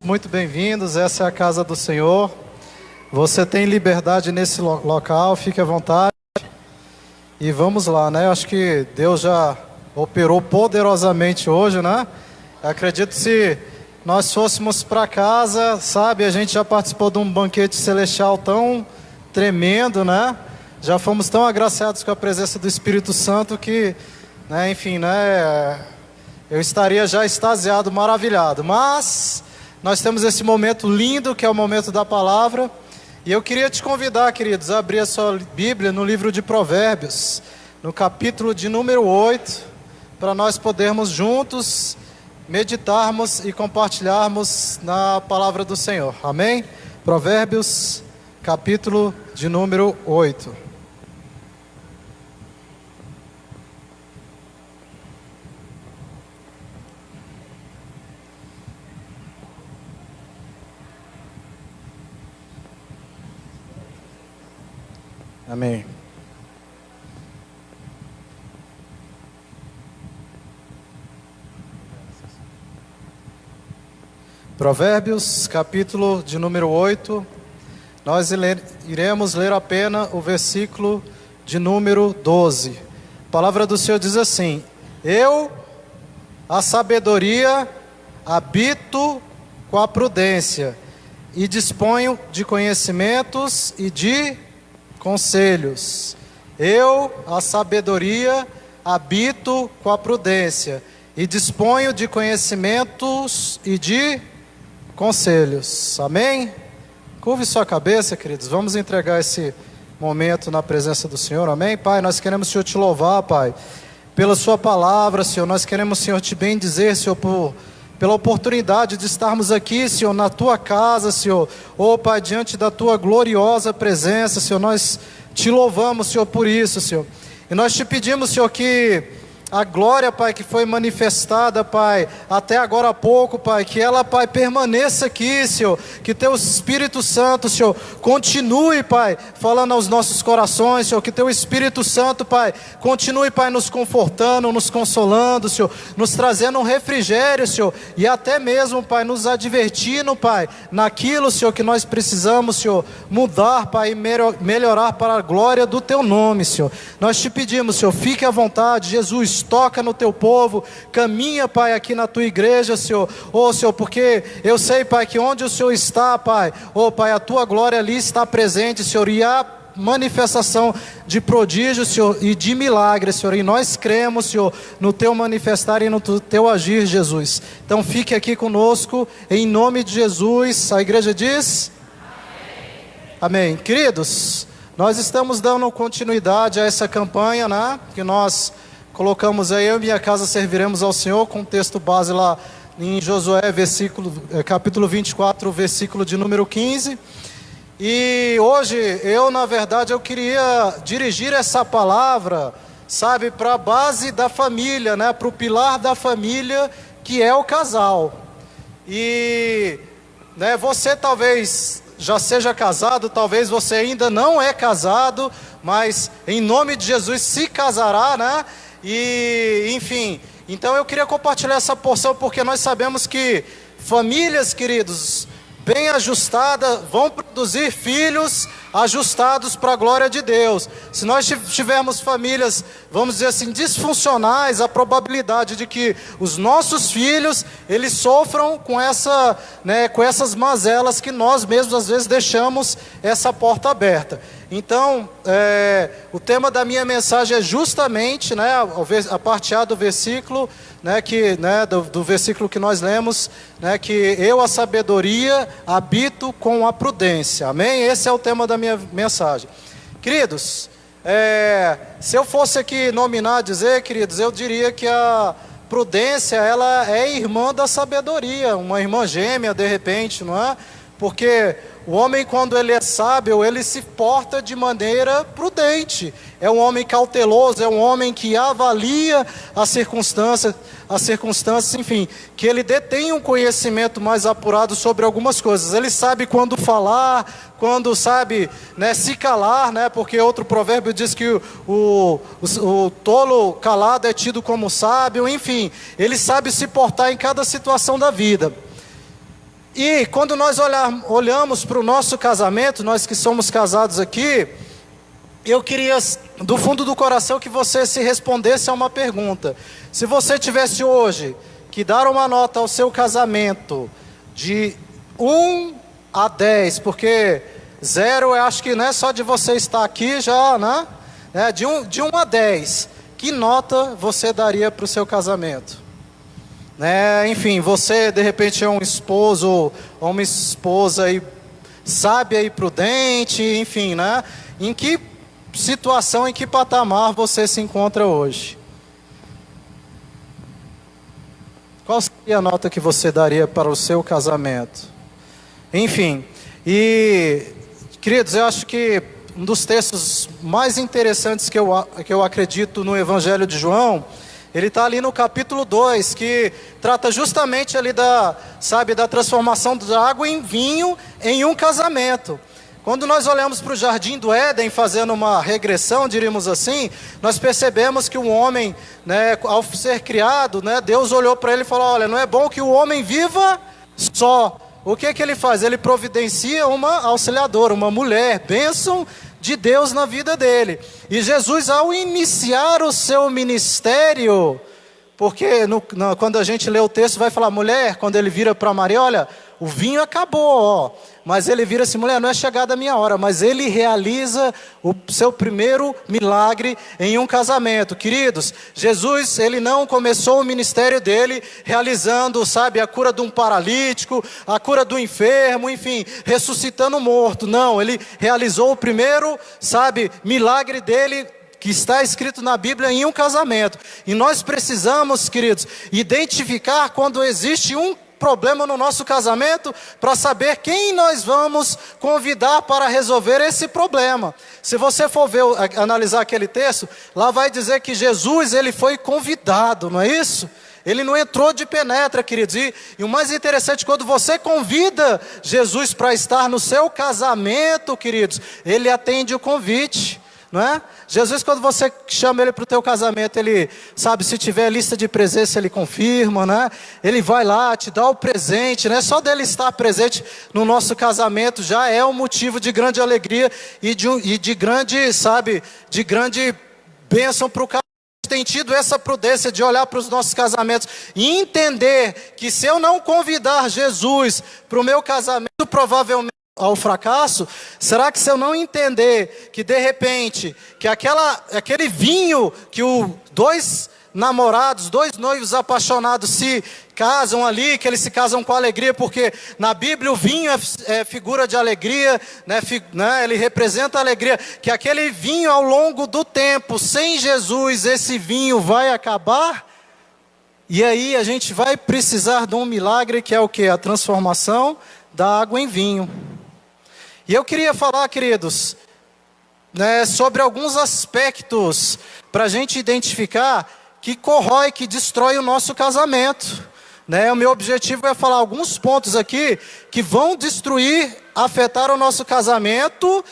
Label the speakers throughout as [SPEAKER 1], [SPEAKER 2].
[SPEAKER 1] Muito bem-vindos, essa é a casa do Senhor. Você tem liberdade nesse local, fique à vontade. E vamos lá, né? Acho que Deus já operou poderosamente hoje, né? Acredito que se nós fôssemos para casa, sabe, a gente já participou de um banquete celestial tão tremendo, né? Já fomos tão agraciados com a presença do Espírito Santo que, né, enfim, né? Eu estaria já extasiado, maravilhado. Mas nós temos esse momento lindo que é o momento da palavra. E eu queria te convidar, queridos, a abrir a sua Bíblia no livro de Provérbios, no capítulo de número 8, para nós podermos juntos meditarmos e compartilharmos na palavra do Senhor. Amém? Provérbios, capítulo de número 8. Amém. Provérbios, capítulo de número 8. Nós iremos ler apenas o versículo de número 12. A palavra do Senhor diz assim: Eu, a sabedoria, habito com a prudência, e disponho de conhecimentos e de conselhos. Eu, a sabedoria, habito com a prudência, e disponho de conhecimentos e de conselhos. Amém? Curve sua cabeça, queridos. Vamos entregar esse momento na presença do Senhor. Amém? Pai, nós queremos, Senhor, te louvar, Pai, pela sua palavra, Senhor. Nós queremos, Senhor, te bendizer, Senhor, pela oportunidade de estarmos aqui, Senhor, na tua casa, Senhor. Oh, Pai, diante da tua gloriosa presença, Senhor, nós te louvamos, Senhor, por isso, Senhor. E nós te pedimos, Senhor, que a glória, Pai, que foi manifestada, Pai, até agora há pouco, Pai, que ela, Pai, permaneça aqui, Senhor, que Teu Espírito Santo, Senhor, continue, Pai, falando aos nossos corações, Senhor, que Teu Espírito Santo, Pai, continue, Pai, nos confortando, nos consolando, Senhor, nos trazendo um refrigério, Senhor, e até mesmo, Pai, nos advertindo, Pai, naquilo, Senhor, que nós precisamos, Senhor, mudar, Pai, e melhorar para a glória do Teu nome, Senhor. Nós te pedimos, Senhor, fique à vontade, Jesus, toca no Teu povo, caminha, Pai, aqui na Tua igreja, Senhor, oh, Senhor, porque eu sei, Pai, que onde o Senhor está, Pai, oh, Pai, a Tua glória ali está presente, Senhor, e há manifestação de prodígio, Senhor, e de milagres, Senhor, e nós cremos, Senhor, no Teu manifestar e no Teu agir, Jesus. Então fique aqui conosco, em nome de Jesus. A igreja diz? Amém. Queridos, nós estamos dando continuidade a essa campanha, né, que nós colocamos aí: eu e minha casa serviremos ao Senhor, com o texto base lá em Josué, capítulo 24, versículo de número 15. E hoje, na verdade, eu queria dirigir essa palavra, sabe, para a base da família, né, para o pilar da família, que é o casal. E, né, você talvez já seja casado, talvez você ainda não é casado, mas em nome de Jesus se casará, né? E, enfim, então eu queria compartilhar essa porção, porque nós sabemos que famílias, queridos, bem ajustadas, vão produzir filhos ajustados para a glória de Deus. Se nós tivermos famílias, vamos dizer assim, disfuncionais, a probabilidade de que os nossos filhos, eles sofram com essas mazelas que nós mesmos às vezes deixamos essa porta aberta. Então, o tema da minha mensagem é justamente, né, a partir do versículo, né, do versículo que nós lemos, né, que eu, a sabedoria, habito com a prudência. Amém? Esse é o tema da minha mensagem. Queridos, se eu fosse aqui dizer, queridos, eu diria que a prudência, ela é irmã da sabedoria, uma irmã gêmea, de repente, não é? Porque o homem, quando ele é sábio, ele se porta de maneira prudente. É um homem cauteloso, é um homem que avalia as circunstâncias, enfim, que ele detém um conhecimento mais apurado sobre algumas coisas. Ele sabe quando falar, quando sabe, né, se calar, né, porque outro provérbio diz que o tolo calado é tido como sábio. Enfim, ele sabe se portar em cada situação da vida. E quando nós olhamos para o nosso casamento, nós que somos casados aqui, eu queria, do fundo do coração, que você se respondesse a uma pergunta. Se você tivesse hoje que dar uma nota ao seu casamento de 1 a 10, porque 0 eu acho que não é só de você estar aqui já, né? De 1 a 10, que nota você daria para o seu casamento? Enfim, você de repente é um esposo ou uma esposa aí, sábia e prudente, enfim, né? Em que situação, em que patamar você se encontra hoje? Qual seria a nota que você daria para o seu casamento? Enfim, e queridos, eu acho que um dos textos mais interessantes que eu acredito no Evangelho de João, ele está ali no capítulo 2, que trata justamente ali da transformação da água em vinho em um casamento. Quando nós olhamos para o jardim do Éden, fazendo uma regressão, diríamos assim, nós percebemos que o homem, ao ser criado, Deus olhou para ele e falou: olha, não é bom que o homem viva só. O que ele faz? Ele providencia uma auxiliadora, uma mulher, bênção de Deus na vida dele. E Jesus, ao iniciar o seu ministério, porque quando a gente lê o texto, vai falar, mulher, quando ele vira para Maria, olha, o vinho acabou, mas ele vira assim, mulher, não é chegada a minha hora, mas ele realiza o seu primeiro milagre em um casamento. Queridos, Jesus, ele não começou o ministério dele realizando, a cura de um paralítico, a cura do enfermo, enfim, ressuscitando o morto. Não, ele realizou o primeiro, milagre dele, que está escrito na Bíblia, em um casamento. E nós precisamos, queridos, identificar quando existe um problema no nosso casamento, para saber quem nós vamos convidar para resolver esse problema. Se você for analisar aquele texto, lá vai dizer que Jesus, ele foi convidado, não é isso? Ele não entrou de penetra, queridos. E o mais interessante, quando você convida Jesus para estar no seu casamento, queridos, ele atende o convite. Não é? Jesus, quando você chama ele para o teu casamento, ele, se tiver lista de presença, ele confirma, né? Ele vai lá, te dá o presente, né? Só dele estar presente no nosso casamento já é um motivo de grande alegria e de grande bênção para o casamento. Tem tido essa prudência de olhar para os nossos casamentos e entender que se eu não convidar Jesus para o meu casamento, provavelmente ao fracasso. Será que se eu não entender que de repente, que aquele vinho que dois namorados, dois noivos apaixonados se casam ali, que eles se casam com alegria, porque na Bíblia o vinho é figura de alegria, ele representa a alegria, que aquele vinho ao longo do tempo, sem Jesus, esse vinho vai acabar, e aí a gente vai precisar de um milagre, que é o quê? A transformação da água em vinho. E eu queria falar, queridos, sobre alguns aspectos para a gente identificar que corrói, que destrói o nosso casamento. O meu objetivo é falar alguns pontos aqui que vão destruir, afetar o nosso casamento,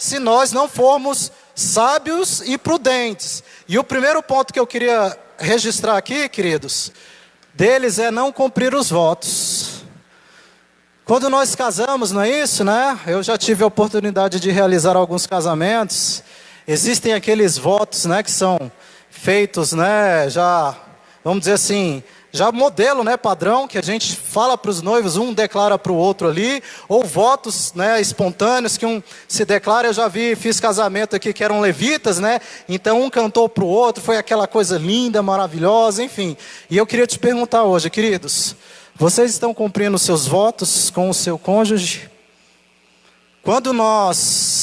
[SPEAKER 1] se nós não formos sábios e prudentes. E o primeiro ponto que eu queria registrar aqui, queridos, deles é não cumprir os votos. Quando nós casamos, não é isso, Eu já tive a oportunidade de realizar alguns casamentos. Existem aqueles votos, que são feitos, já, vamos dizer assim, já modelo, padrão, que a gente fala para os noivos, um declara para o outro ali, ou votos, espontâneos, que um se declara. Eu já fiz casamento aqui que eram levitas, então um cantou para o outro, foi aquela coisa linda, maravilhosa, enfim. E eu queria te perguntar hoje, queridos, vocês estão cumprindo os seus votos com o seu cônjuge? Quando nós,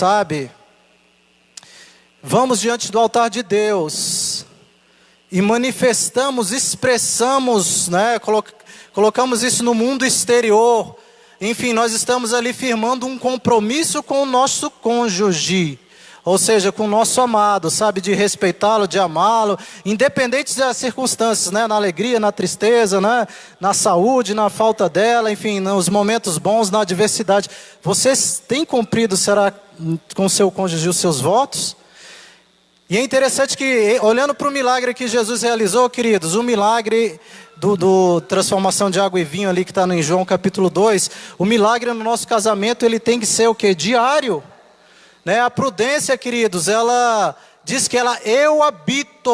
[SPEAKER 1] vamos diante do altar de Deus e manifestamos, expressamos, colocamos isso no mundo exterior, enfim, nós estamos ali firmando um compromisso com o nosso cônjuge, ou seja, com o nosso amado, de respeitá-lo, de amá-lo, independente das circunstâncias, na alegria, na tristeza, na saúde, na falta dela, enfim, nos momentos bons, na adversidade. Vocês têm cumprido, será, com o seu cônjuge os seus votos? E é interessante que, olhando para o milagre que Jesus realizou, queridos, o milagre do transformação de água e vinho ali que está em João capítulo 2, o milagre no nosso casamento ele tem que ser o quê? Diário. Né? A prudência, queridos, ela diz que ela habita,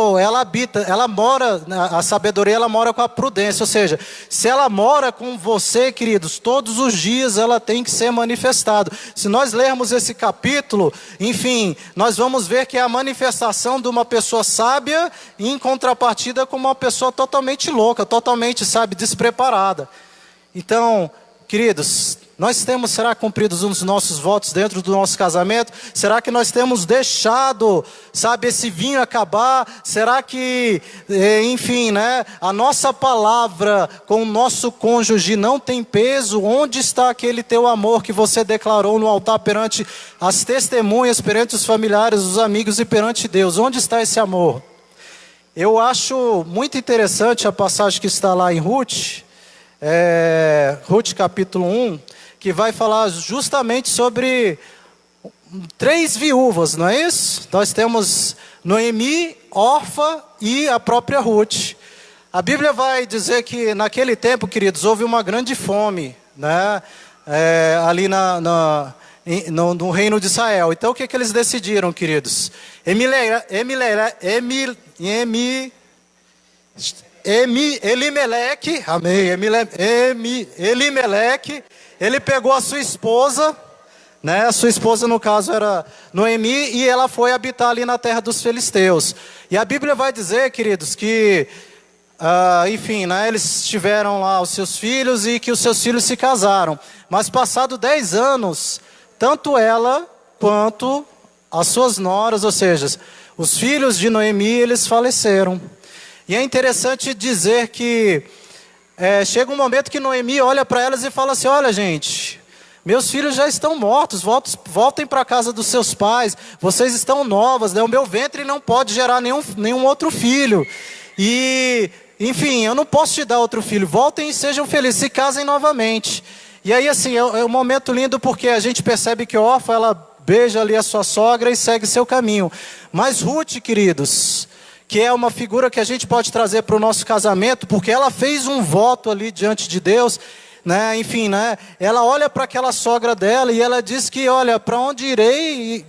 [SPEAKER 1] ela mora, a sabedoria ela mora com a prudência, ou seja, se ela mora com você, queridos, todos os dias ela tem que ser manifestada. Se nós lermos esse capítulo, enfim, nós vamos ver que é a manifestação de uma pessoa sábia em contrapartida com uma pessoa totalmente louca, totalmente, despreparada. Então, queridos, será cumpridos os nossos votos dentro do nosso casamento? Será que nós temos deixado, esse vinho acabar? Será que, enfim, a nossa palavra com o nosso cônjuge não tem peso? Onde está aquele teu amor que você declarou no altar perante as testemunhas, perante os familiares, os amigos e perante Deus? Onde está esse amor? Eu acho muito interessante a passagem que está lá em Ruth, Ruth capítulo 1, que vai falar justamente sobre 3 viúvas, não é isso? Nós temos Noemi, Orfa e a própria Ruth. A Bíblia vai dizer que naquele tempo, queridos, houve uma grande fome, né? Ali no reino de Israel. Então o que eles decidiram, queridos? Elimeleque, amém, Elimeleque, ele pegou a sua esposa, a sua esposa no caso era Noemi, e ela foi habitar ali na terra dos filisteus. E a Bíblia vai dizer, queridos, que, enfim, eles tiveram lá os seus filhos e que os seus filhos se casaram. Mas passado 10 anos, tanto ela quanto as suas noras, ou seja, os filhos de Noemi, eles faleceram. E é interessante dizer que chega um momento que Noemi olha para elas e fala assim: olha gente, meus filhos já estão mortos, voltem para a casa dos seus pais, vocês estão novas, o meu ventre não pode gerar nenhum outro filho, e enfim, eu não posso te dar outro filho, voltem e sejam felizes, se casem novamente. E aí assim, é um momento lindo porque a gente percebe que Orfa, ela beija ali a sua sogra e segue seu caminho. Mas Ruth, queridos, que é uma figura que a gente pode trazer para o nosso casamento, porque ela fez um voto ali diante de Deus, enfim, ela olha para aquela sogra dela e ela diz que, olha, para onde irei,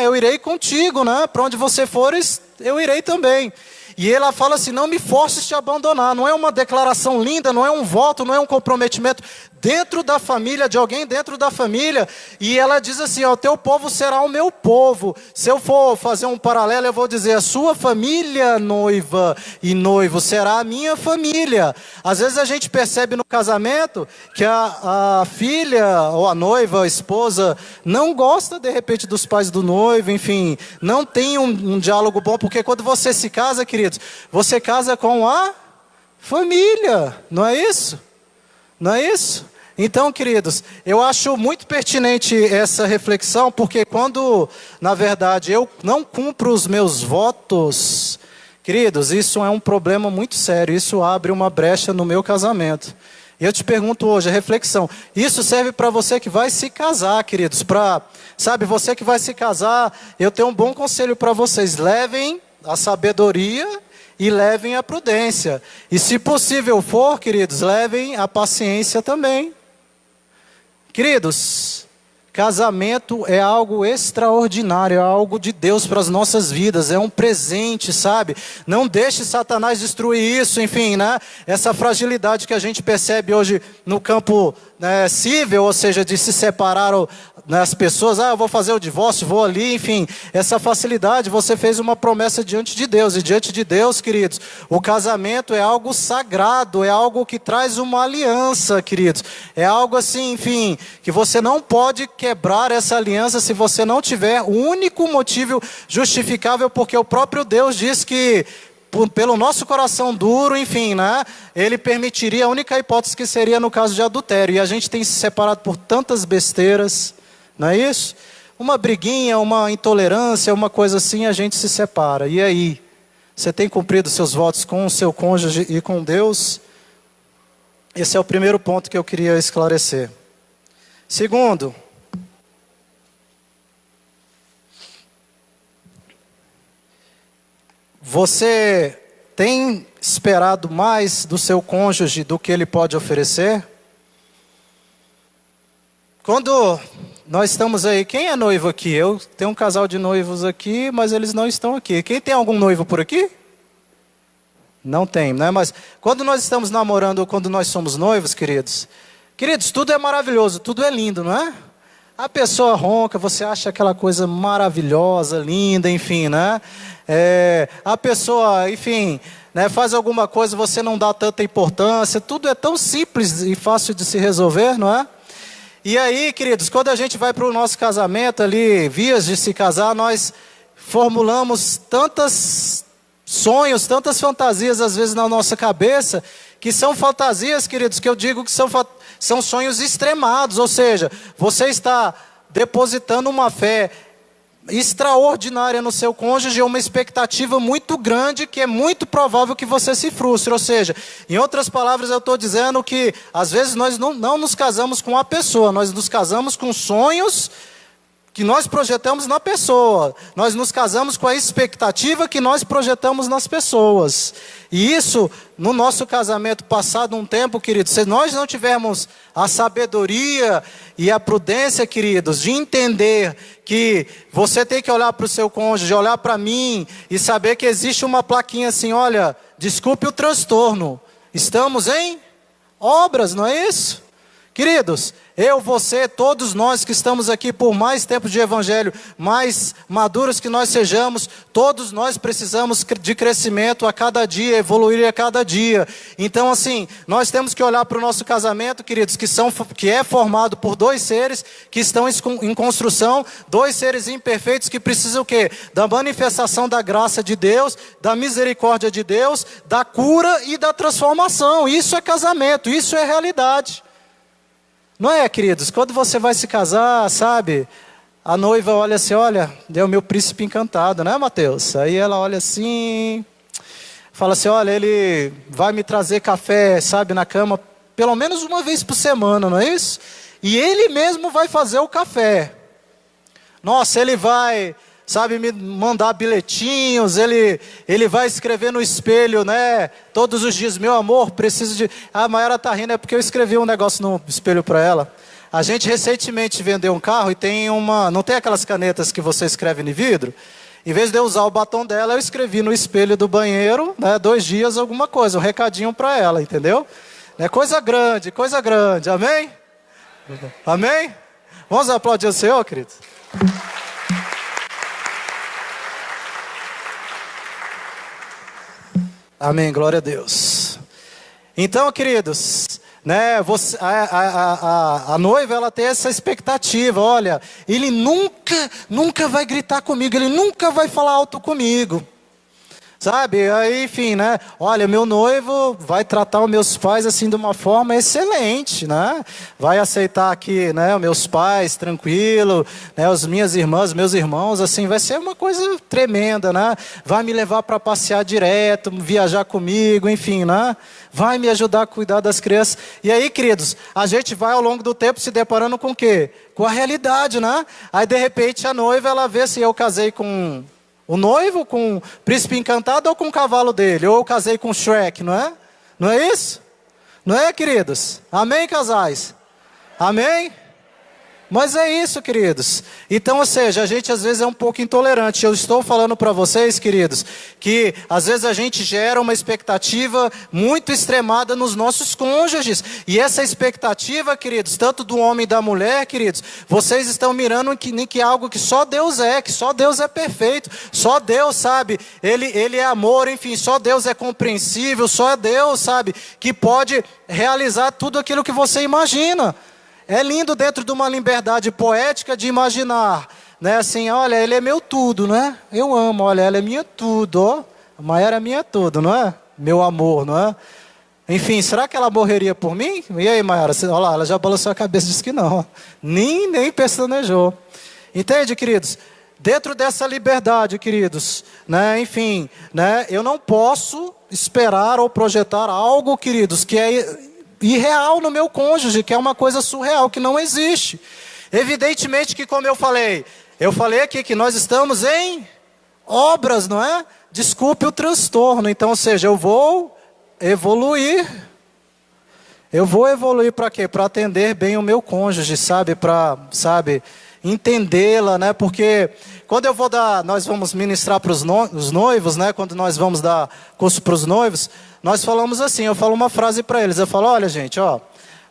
[SPEAKER 1] eu irei contigo, para onde você fores, eu irei também. E ela fala assim: não me forces te abandonar. Não é uma declaração linda, não é um voto, não é um comprometimento dentro da família, de alguém dentro da família. E ela diz assim: ó, teu povo será o meu povo. Se eu for fazer um paralelo, eu vou dizer: a sua família, noiva e noivo, será a minha família. Às vezes a gente percebe no casamento que a filha, ou a noiva, a esposa, não gosta de repente dos pais do noivo, enfim, não tem um diálogo bom, porque quando você se casa, queridos, você casa com a família, não é isso? Não é isso? Então, queridos, eu acho muito pertinente essa reflexão, porque quando, na verdade, eu não cumpro os meus votos, queridos, isso é um problema muito sério, isso abre uma brecha no meu casamento. E eu te pergunto hoje, a reflexão, isso serve para você que vai se casar, queridos, você que vai se casar, eu tenho um bom conselho para vocês: levem a sabedoria e levem a prudência. E se possível for, queridos, levem a paciência também. Queridos, casamento é algo extraordinário, é algo de Deus para as nossas vidas, é um presente, sabe? Não deixe Satanás destruir isso, enfim, essa fragilidade que a gente percebe hoje no campo civil, ou seja, de se separar as pessoas, eu vou fazer o divórcio, vou ali, enfim, essa facilidade. Você fez uma promessa diante de Deus, e diante de Deus, queridos, o casamento é algo sagrado, é algo que traz uma aliança, queridos, é algo assim, enfim, que você não pode quebrar essa aliança se você não tiver o único motivo justificável, porque o próprio Deus diz que pelo nosso coração duro, enfim, ele permitiria a única hipótese, que seria no caso de adultério. E a gente tem se separado por tantas besteiras, não é isso? Uma briguinha, uma intolerância, uma coisa assim, a gente se separa. E aí? Você tem cumprido seus votos com o seu cônjuge e com Deus? Esse é o primeiro ponto que eu queria esclarecer. Segundo, você tem esperado mais do seu cônjuge do que ele pode oferecer? Quando nós estamos aí, quem é noivo aqui? Eu tenho um casal de noivos aqui, mas eles não estão aqui. Quem tem algum noivo por aqui? Não tem, né? Mas quando nós estamos namorando, quando nós somos noivos, queridos, tudo é maravilhoso, tudo é lindo, não é? A pessoa ronca, você acha aquela coisa maravilhosa, linda, enfim, né? A pessoa, enfim, né, faz alguma coisa, você não dá tanta importância, tudo é tão simples e fácil de se resolver, não é? E aí, queridos, quando a gente vai para o nosso casamento ali, vias de se casar, nós formulamos tantos sonhos, tantas fantasias às vezes na nossa cabeça, que são fantasias, queridos, que eu digo que são sonhos extremados, ou seja, você está depositando uma fé extraordinária no seu cônjuge, uma expectativa muito grande, que é muito provável que você se frustre. Ou seja, em outras palavras, eu estou dizendo que às vezes nós não nos casamos com a pessoa, nós nos casamos com sonhos que nós projetamos na pessoa, nós nos casamos com a expectativa que nós projetamos nas pessoas. E isso, no nosso casamento passado um tempo, queridos, se nós não tivermos a sabedoria e a prudência, queridos, de entender que você tem que olhar para o seu cônjuge, olhar para mim e saber que existe uma plaquinha assim, olha, desculpe o transtorno, estamos em obras, não é isso? Queridos, eu, você, todos nós que estamos aqui por mais tempo de evangelho, mais maduros que nós sejamos, todos nós precisamos de crescimento a cada dia, evoluir a cada dia. Então assim, nós temos que olhar para o nosso casamento, queridos, que é formado por dois seres que estão em construção, dois seres imperfeitos que precisam o quê? Da manifestação da graça de Deus, da misericórdia de Deus, da cura e da transformação. Isso é casamento, isso é realidade. Não é, queridos? Quando você vai se casar, sabe? A noiva olha assim, olha, deu meu príncipe encantado, né, Mateus? Aí ela olha assim, fala assim, olha, ele vai me trazer café, sabe, na cama, pelo menos uma vez por semana, não é isso? E ele mesmo vai fazer o café. Nossa, ele vai, sabe, me mandar bilhetinhos, ele vai escrever no espelho, né? Todos os dias, meu amor, preciso de... A Mayara tá rindo, é porque eu escrevi um negócio no espelho para ela. A gente recentemente vendeu um carro e tem uma... Não tem aquelas canetas que você escreve no vidro? Em vez de eu usar o batom dela, eu escrevi no espelho do banheiro, né? 2 dias, alguma coisa, um recadinho para ela, entendeu? É coisa grande, amém? Amém? Vamos aplaudir o Senhor, queridos? Amém, glória a Deus. Então, queridos, né, a noiva, ela tem essa expectativa, olha, ele nunca vai gritar comigo, ele nunca vai falar alto comigo. Sabe, aí, enfim, né, olha, meu noivo vai tratar os meus pais assim de uma forma excelente, né, vai aceitar aqui, né, os meus pais, tranquilo, né, as minhas irmãs, meus irmãos, assim, vai ser uma coisa tremenda, né, vai me levar para passear direto, viajar comigo, enfim, né, vai me ajudar a cuidar das crianças. E aí, queridos, a gente vai ao longo do tempo se deparando com o quê? Com a realidade, né, aí de repente a noiva, ela vê se eu casei com... O noivo com o príncipe encantado ou com o cavalo dele? Ou eu casei com o Shrek, não é? Não é isso? Não é, queridos? Amém, casais? Amém? Mas é isso, queridos. Então, ou seja, a gente às vezes é um pouco intolerante. Eu estou falando para vocês, queridos, que às vezes a gente gera uma expectativa muito extremada nos nossos cônjuges. E essa expectativa, queridos, tanto do homem e da mulher, queridos, vocês estão mirando em que algo que só Deus é, que só Deus é perfeito. Só Deus, sabe, Ele é amor, enfim, só Deus é compreensível, só Deus, sabe, que pode realizar tudo aquilo que você imagina. É lindo dentro de uma liberdade poética de imaginar, né, assim, olha, ele é meu tudo, não é? Eu amo, olha, ela é minha tudo, ó. A Mayara é minha tudo, não é? Meu amor, não é? Enfim, será que ela morreria por mim? E aí, Mayara, olha lá, ela já balançou a cabeça e disse que não. Nem pestanejou. Entende, queridos? Dentro dessa liberdade, queridos, né, enfim, né, eu não posso esperar ou projetar algo, queridos, que é irreal no meu cônjuge, que é uma coisa surreal, que não existe. Evidentemente que, como eu falei aqui que nós estamos em obras, não é? Desculpe o transtorno. Então, ou seja, eu vou evoluir. Eu vou evoluir para quê? Para atender bem o meu cônjuge, sabe? Para, entendê-la, né? Porque quando eu vou nós vamos ministrar para os noivos, né? Quando nós vamos dar curso para os noivos, nós falamos assim, eu falo uma frase para eles, eu falo, olha gente, ó,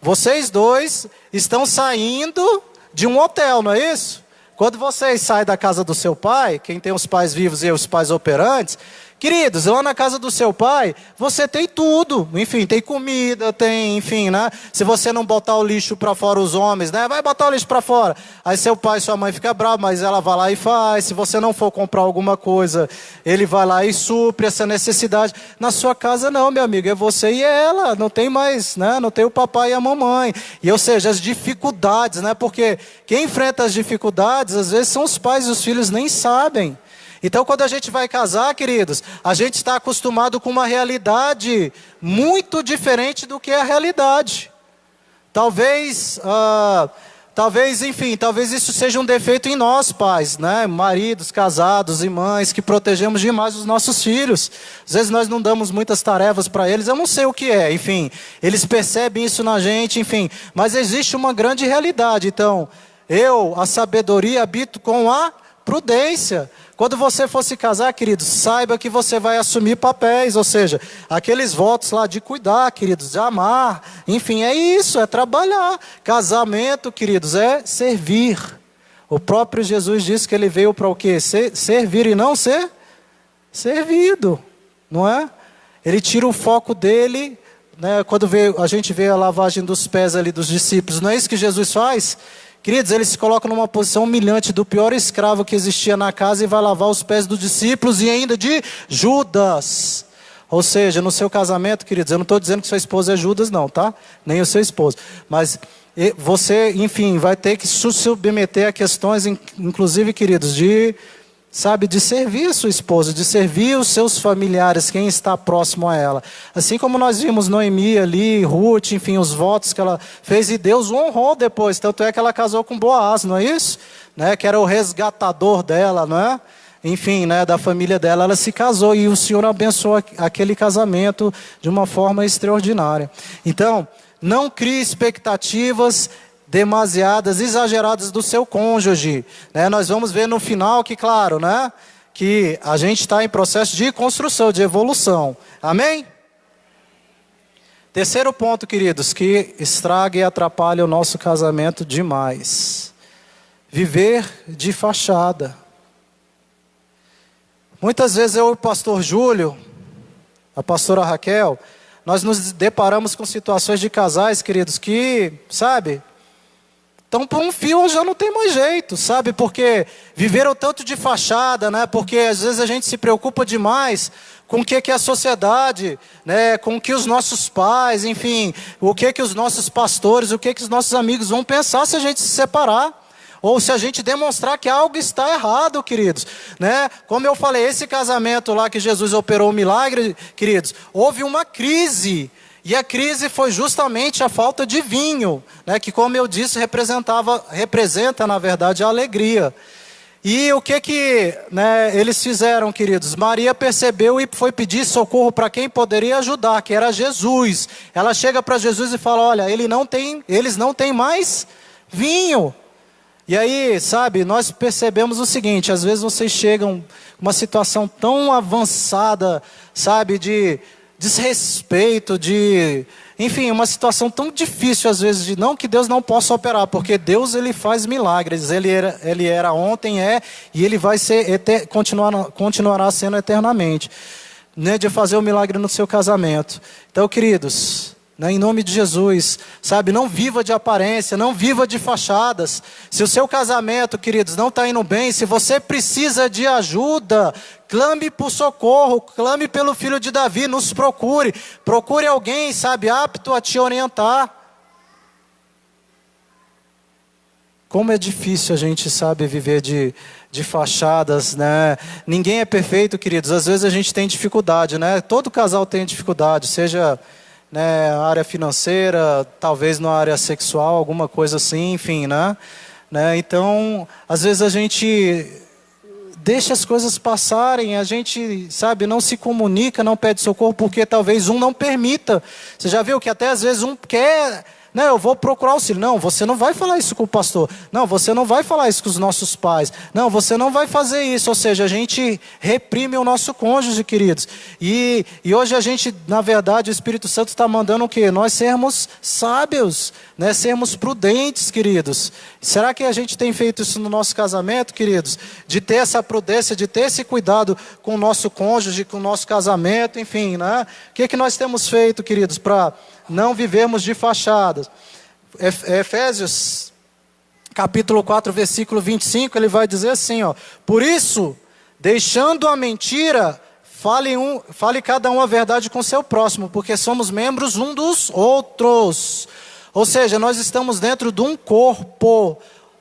[SPEAKER 1] vocês dois estão saindo de um hotel, não é isso? Quando vocês saem da casa do seu pai, quem tem os pais vivos e os pais operantes, queridos, lá na casa do seu pai, você tem tudo. Enfim, tem comida, tem, enfim, né? Se você não botar o lixo para fora, os homens, né? Vai botar o lixo para fora. Aí seu pai e sua mãe ficam bravos, mas ela vai lá e faz. Se você não for comprar alguma coisa, ele vai lá e supre essa necessidade. Na sua casa não, meu amigo, é você e ela. Não tem mais, né? Não tem o papai e a mamãe. E ou seja, as dificuldades, né? Porque quem enfrenta as dificuldades, às vezes são os pais e os filhos nem sabem. Então, quando a gente vai casar, queridos, a gente está acostumado com uma realidade muito diferente do que é a realidade. Talvez isso seja um defeito em nós, pais, né? Maridos, casados e mães, que protegemos demais os nossos filhos. Às vezes nós não damos muitas tarefas para eles, eu não sei o que é, enfim. Eles percebem isso na gente, enfim. Mas existe uma grande realidade. Então, a sabedoria, habito com a prudência. Quando você for se casar, queridos, saiba que você vai assumir papéis, ou seja, aqueles votos lá de cuidar, queridos, de amar, enfim, é isso, é trabalhar. Casamento, queridos, é servir. O próprio Jesus disse que ele veio para o quê? Servir e não ser servido, não é? Ele tira o foco dele, né? Quando a gente vê a lavagem dos pés ali dos discípulos, não é isso que Jesus faz? Queridos, ele se coloca numa posição humilhante do pior escravo que existia na casa e vai lavar os pés dos discípulos e ainda de Judas. Ou seja, no seu casamento, queridos, eu não estou dizendo que sua esposa é Judas não, tá? Nem o seu esposo. Mas você, enfim, vai ter que se submeter a questões, inclusive, queridos, de servir a sua esposa, de servir os seus familiares, quem está próximo a ela. Assim como nós vimos Noemi ali, Ruth, enfim, os votos que ela fez, e Deus o honrou depois. Tanto é que ela casou com Boaz, não é isso? Né? Que era o resgatador dela, não é? Enfim, né, da família dela, ela se casou e o Senhor abençoou aquele casamento de uma forma extraordinária. Então, não crie expectativas demasiadas, exageradas do seu cônjuge, né? Nós vamos ver no final que, claro, né, que a gente está em processo de construção, de evolução, amém? Terceiro ponto, queridos, que estraga e atrapalha o nosso casamento demais: viver de fachada. Muitas vezes eu e o pastor Júlio, a pastora Raquel, nós nos deparamos com situações de casais, queridos, que, então, por um fio já não tem mais jeito, porque viveram tanto de fachada, né? Porque às vezes a gente se preocupa demais com o que é a sociedade, né? Com o que os nossos pais, enfim, o que os nossos pastores, o que os nossos amigos vão pensar se a gente se separar. Ou se a gente demonstrar que algo está errado, queridos, né? Como eu falei, esse casamento lá que Jesus operou o milagre, queridos, houve uma crise. E a crise foi justamente a falta de vinho, né, que, como eu disse, representa, na verdade, a alegria. E o que eles fizeram, queridos? Maria percebeu e foi pedir socorro para quem poderia ajudar, que era Jesus. Ela chega para Jesus e fala, olha, eles não têm mais vinho. E aí, nós percebemos o seguinte: às vezes vocês chegam com uma situação tão avançada, de desrespeito, enfim, uma situação tão difícil às vezes, não que Deus não possa operar, porque Deus, ele faz milagres, ele era ontem, e ele vai continuará sendo eternamente, né, de fazer o milagre no seu casamento. Então, queridos, em nome de Jesus, não viva de aparência, não viva de fachadas. Se o seu casamento, queridos, não está indo bem, se você precisa de ajuda, clame por socorro, clame pelo filho de Davi, nos procure alguém, apto a te orientar. Como é difícil a gente, viver de fachadas, né? Ninguém é perfeito, queridos, às vezes a gente tem dificuldade, né? Todo casal tem dificuldade, seja na área financeira, talvez na área sexual, alguma coisa assim, enfim, né? Então, às vezes a gente deixa as coisas passarem, a gente, sabe, não se comunica, não pede socorro, porque talvez um não permita. Você já viu que até às vezes um quer, não, eu vou procurar auxílio. Não, você não vai falar isso com o pastor. Não, você não vai falar isso com os nossos pais. Não, você não vai fazer isso. Ou seja, a gente reprime o nosso cônjuge, queridos. E hoje a gente, na verdade, o Espírito Santo está mandando o quê? Nós sermos sábios, né? Sermos prudentes, queridos. Será que a gente tem feito isso no nosso casamento, queridos? De ter essa prudência, de ter esse cuidado com o nosso cônjuge, com o nosso casamento, enfim, né? O que nós temos feito, queridos, para não vivermos de fachadas? Efésios, capítulo 4, versículo 25, ele vai dizer assim, ó: por isso, deixando a mentira, fale cada um a verdade com seu próximo, porque somos membros um dos outros. Ou seja, nós estamos dentro de um corpo,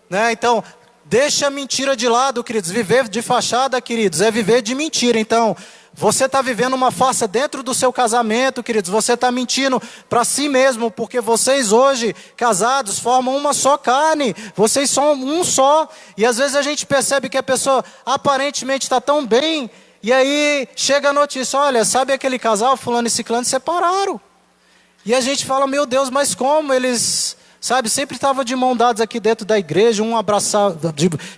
[SPEAKER 1] né? Então, deixa a mentira de lado, queridos. Viver de fachada, queridos, é viver de mentira. Então, você está vivendo uma farsa dentro do seu casamento, queridos. Você está mentindo para si mesmo, porque vocês hoje, casados, formam uma só carne. Vocês são um só. E às vezes a gente percebe que a pessoa aparentemente está tão bem, e aí chega a notícia: olha, sabe aquele casal, fulano e ciclano, separaram. E a gente fala: meu Deus, mas como eles... Sabe, sempre estavam de mão dadas aqui dentro da igreja,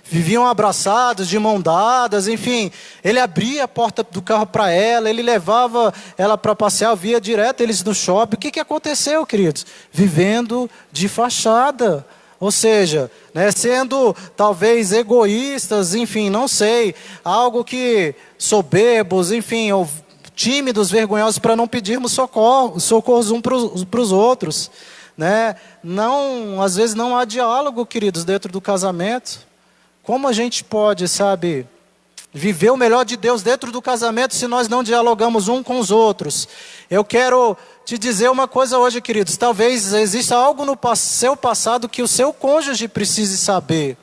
[SPEAKER 1] viviam abraçados, de mão dadas, enfim. Ele abria a porta do carro para ela, ele levava ela para passear, via direto eles no shopping. O que aconteceu, queridos? Vivendo de fachada. Ou seja, né, sendo talvez egoístas, enfim, não sei. Algo que soberbos, enfim, ou tímidos, vergonhosos, para não pedirmos socorros uns para os outros. Né? Não, às vezes não há diálogo, queridos, dentro do casamento. Como a gente pode, sabe, viver o melhor de Deus dentro do casamento se nós não dialogamos um com os outros? Eu quero te dizer uma coisa hoje, queridos. Talvez exista algo no seu passado que o seu cônjuge precise saber,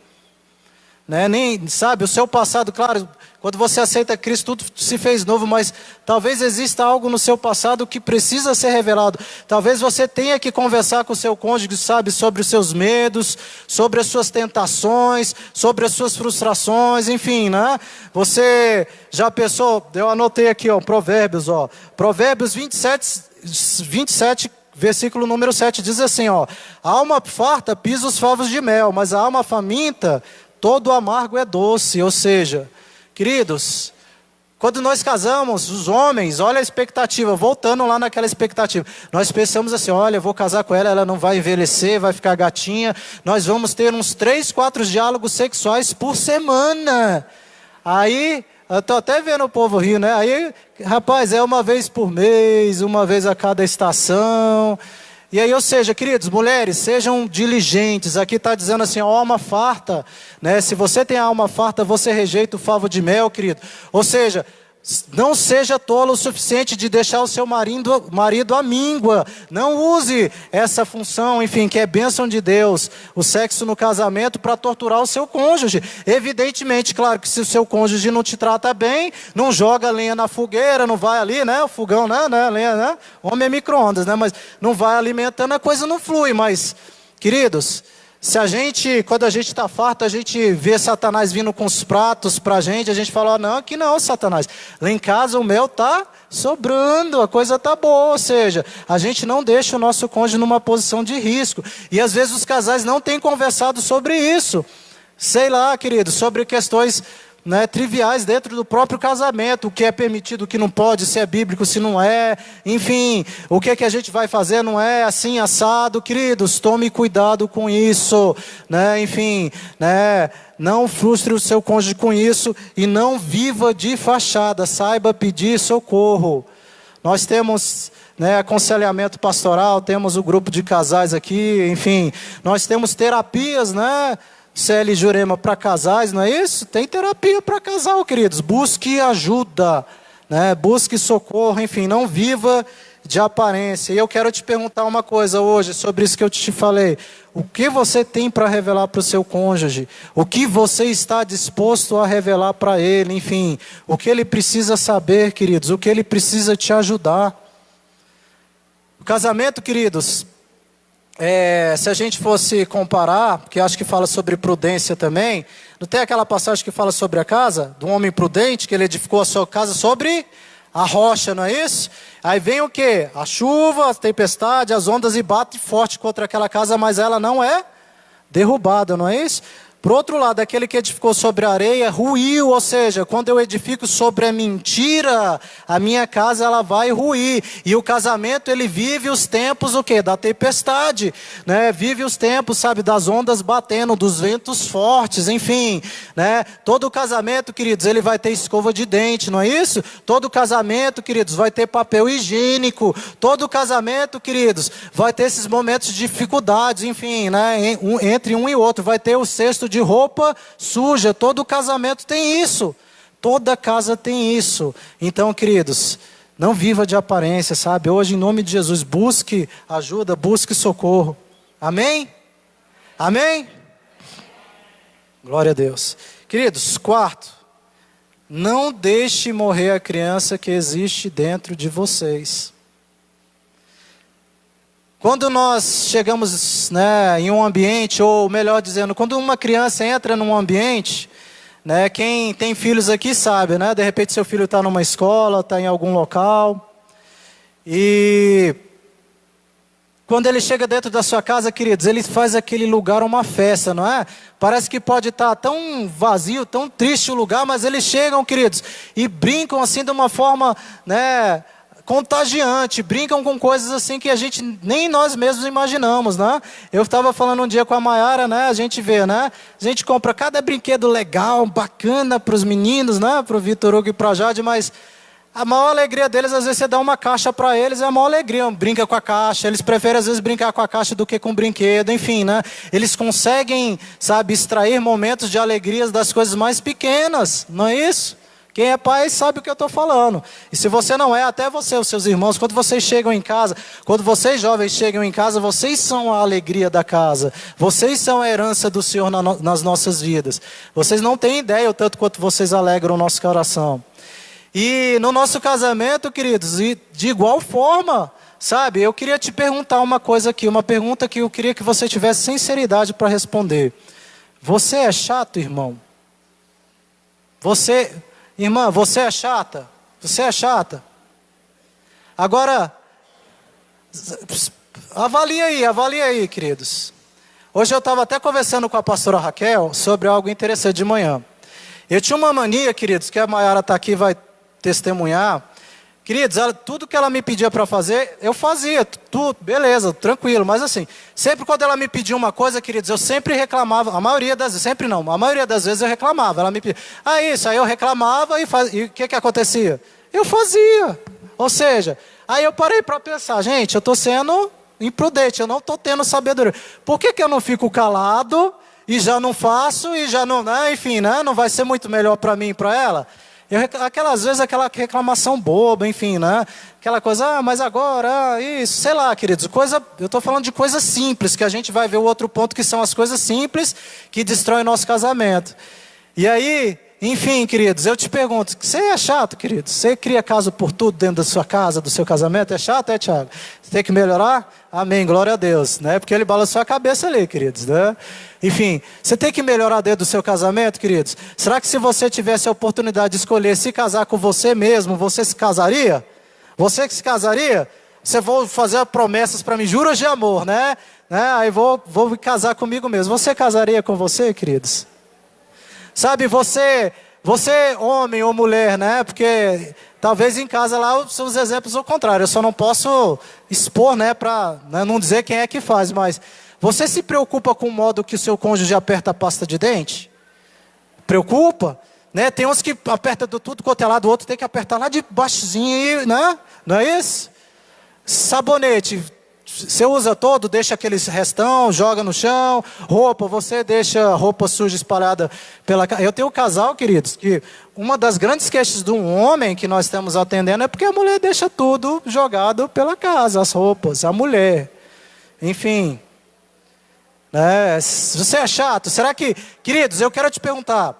[SPEAKER 1] né? Nem, sabe, o seu passado, claro, quando você aceita Cristo, tudo se fez novo, mas talvez exista algo no seu passado que precisa ser revelado. Talvez você tenha que conversar com o seu cônjuge, sabe, sobre os seus medos, sobre as suas tentações, sobre as suas frustrações, enfim, né? Você já pensou, eu anotei aqui, ó, Provérbios 27, versículo número 7, diz assim, ó: a alma farta pisa os favos de mel, mas a alma faminta, todo amargo é doce. Ou seja, queridos, quando nós casamos, os homens, olha a expectativa, voltando lá naquela expectativa. Nós pensamos assim: olha, eu vou casar com ela, ela não vai envelhecer, vai ficar gatinha. Nós vamos ter uns 3, 4 diálogos sexuais por semana. Aí, eu estou até vendo o povo rir, né? Aí, rapaz, é uma vez por mês, uma vez a cada estação. E aí, ou seja, queridos, mulheres, sejam diligentes. Aqui está dizendo assim, alma farta, né? Se você tem a alma farta, você rejeita o favo de mel, querido. Ou seja, não seja tolo o suficiente de deixar o seu marido à míngua. Não use essa função, enfim, que é bênção de Deus, o sexo no casamento, para torturar o seu cônjuge. Evidentemente, claro que se o seu cônjuge não te trata bem, não joga lenha na fogueira, não vai ali, né, o fogão, né, lenha, né, homem é micro-ondas, né, mas não vai alimentando, a coisa não flui. Mas, queridos, quando a gente está farto, a gente vê Satanás vindo com os pratos para a gente fala: não, aqui não, Satanás, lá em casa o mel está sobrando, a coisa está boa. Ou seja, a gente não deixa o nosso cônjuge numa posição de risco. E às vezes os casais não têm conversado sobre isso, sei lá, queridos, sobre questões, né, triviais dentro do próprio casamento, o que é permitido, o que não pode, se é bíblico, se não é, enfim, o que é que a gente vai fazer, não é assim, assado. Queridos, tome cuidado com isso, né, enfim, né, não frustre o seu cônjuge com isso, e não viva de fachada, saiba pedir socorro. Nós temos, né, aconselhamento pastoral, temos o grupo de casais aqui, enfim, nós temos terapias, né, CL Jurema para casais, não é isso? Tem terapia para casal, queridos. Busque ajuda, né? Busque socorro, enfim, não viva de aparência. E eu quero te perguntar uma coisa hoje sobre isso que eu te falei. O que você tem para revelar para o seu cônjuge? O que você está disposto a revelar para ele? Enfim, o que ele precisa saber, queridos? O que ele precisa te ajudar? O casamento, queridos, se a gente fosse comparar, porque acho que fala sobre prudência também, não tem aquela passagem que fala sobre a casa, do homem prudente, que ele edificou a sua casa sobre a rocha, não é isso? Aí vem o quê? A chuva, a tempestade, as ondas e bate forte contra aquela casa, mas ela não é derrubada, não é isso? Por outro lado, aquele que edificou sobre a areia ruiu, ou seja, quando eu edifico sobre a mentira, a minha casa ela vai ruir. E o casamento ele vive os tempos o quê? Da tempestade, né? Vive os tempos, sabe, das ondas batendo, dos ventos fortes, enfim, né? Todo casamento, queridos, ele vai ter escova de dente, não é isso? Todo casamento, queridos, vai ter papel higiênico. Todo casamento, queridos, vai ter esses momentos de dificuldades, enfim, né? Entre um e outro, vai ter o cesto de roupa suja. Todo casamento tem isso. Toda casa tem isso. Então, queridos, não viva de aparência, sabe? Hoje, em nome de Jesus, busque ajuda, busque socorro. Amém? Amém? Glória a Deus. Queridos, quarto, não deixe morrer a criança que existe dentro de vocês. Quando nós chegamos, né, em um ambiente, ou melhor dizendo, quando uma criança entra num ambiente, né, quem tem filhos aqui sabe, né, de repente seu filho está numa escola, está em algum local, e quando ele chega dentro da sua casa, queridos, ele faz aquele lugar uma festa, não é? Parece que pode estar tão vazio, tão triste o lugar, mas eles chegam, queridos, e brincam assim de uma forma, né, contagiante, brincam com coisas assim que a gente nem nós mesmos imaginamos, né? Eu estava falando um dia com a Maiara, né? A gente vê, né? A gente compra cada brinquedo legal, bacana para os meninos, né? Para o Vitor Hugo e para a Jade, mas a maior alegria deles, às vezes você dá uma caixa para eles, é a maior alegria, brinca com a caixa, eles preferem às vezes brincar com a caixa do que com o brinquedo, enfim, né? Eles conseguem, sabe, extrair momentos de alegrias das coisas mais pequenas, não é isso? Quem é pai sabe o que eu estou falando. E se você não é, até você, os seus irmãos, quando vocês chegam em casa, quando vocês jovens chegam em casa, vocês são a alegria da casa. Vocês são a herança do Senhor nas nossas vidas. Vocês não têm ideia o tanto quanto vocês alegram o nosso coração. E no nosso casamento, queridos, e de igual forma, sabe, eu queria te perguntar uma coisa aqui, uma pergunta que eu queria que você tivesse sinceridade para responder. Você é chato, irmão? Irmã, você é chata? Você é chata? Agora, avalie aí, queridos. Hoje eu estava até conversando com a pastora Raquel sobre algo interessante de manhã. Eu tinha uma mania, queridos, que a Maiara está aqui e vai testemunhar. Queridos, tudo que ela me pedia para fazer, eu fazia, tudo, beleza, tranquilo. Mas assim, sempre quando ela me pedia uma coisa, queridos, eu sempre reclamava, a maioria das vezes, sempre não, a maioria das vezes eu reclamava. Ela me pedia, isso, aí eu reclamava e o que acontecia? Eu fazia. Ou seja, aí eu parei para pensar, gente, eu estou sendo imprudente, eu não estou tendo sabedoria. Por que eu não fico calado e já não faço e já não, né, enfim, né, não vai ser muito melhor para mim e para ela? Às vezes aquela reclamação boba, enfim, né? Aquela coisa, mas agora, isso, sei lá, queridos, eu estou falando de coisas simples, que a gente vai ver o outro ponto, que são as coisas simples que destroem nosso casamento. E aí, enfim, queridos, eu te pergunto, você é chato, queridos? Você cria caso por tudo dentro da sua casa, do seu casamento? É chato, Tiago? Você tem que melhorar? Amém, glória a Deus, né? Porque ele balançou a cabeça ali, queridos, né? Enfim, você tem que melhorar dentro do seu casamento, queridos? Será que se você tivesse a oportunidade de escolher se casar com você mesmo, você se casaria? Você que se casaria? Você vai fazer promessas para mim, juras de amor, né? Aí vou me casar comigo mesmo. Você casaria com você, queridos? Sabe, você homem ou mulher, né? Porque talvez em casa lá são os exemplos ao contrário. Eu só não posso expor, né? Para não dizer quem é que faz, mas você se preocupa com o modo que o seu cônjuge aperta a pasta de dente? Preocupa? Né? Tem uns que apertam do tudo quanto é lado, o outro tem que apertar lá de baixozinho, né? Não é isso? Sabonete, você usa todo, deixa aqueles restão, joga no chão. Roupa, você deixa roupa suja espalhada pela casa. Eu tenho um casal, queridos, que uma das grandes queixas de um homem que nós estamos atendendo é porque a mulher deixa tudo jogado pela casa, as roupas, a mulher. Enfim. Você é chato? Será que, queridos, eu quero te perguntar,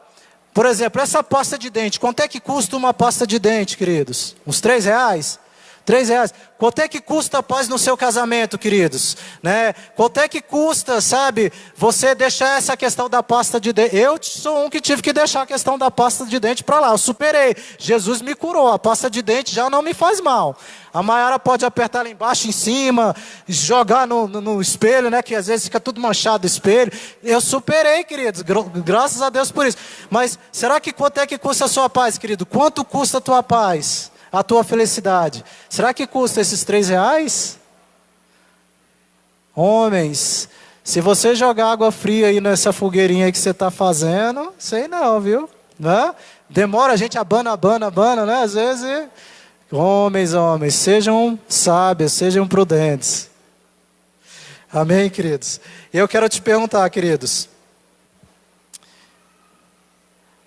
[SPEAKER 1] por exemplo, essa pasta de dente, quanto é que custa uma pasta de dente, queridos? Uns R$3? R$3. Quanto é que custa a paz no seu casamento, queridos? Né? Quanto é que custa, sabe, você deixar essa questão da pasta de dente? Eu sou um que tive que deixar a questão da pasta de dente para lá. Eu superei. Jesus me curou. A pasta de dente já não me faz mal. A Maiara pode apertar lá embaixo, em cima, jogar no espelho, né? Que às vezes fica tudo manchado o espelho. Eu superei, queridos. Graças a Deus por isso. Mas será que quanto é que custa a sua paz, querido? Quanto custa a tua paz? A tua felicidade? Será que custa esses R$3? Homens, se você jogar água fria aí nessa fogueirinha aí que você está fazendo, sei não, viu? Né? Demora, a gente abana, né? Às vezes, homens, sejam sábios, sejam prudentes. Amém, queridos? E eu quero te perguntar, queridos.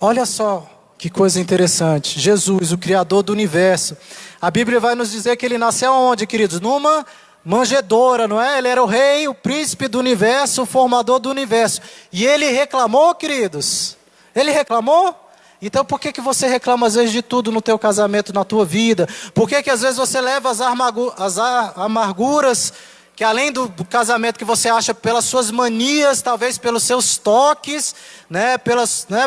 [SPEAKER 1] Olha só. Que coisa interessante, Jesus, o Criador do universo. A Bíblia vai nos dizer que ele nasceu onde, queridos? Numa manjedoura, não é? Ele era o rei, o príncipe do universo, o formador do universo. E ele reclamou, queridos? Ele reclamou? Então por que você reclama às vezes de tudo no teu casamento, na tua vida? Por que às vezes você leva as amarguras, que além do casamento que você acha pelas suas manias, talvez pelos seus toques, né,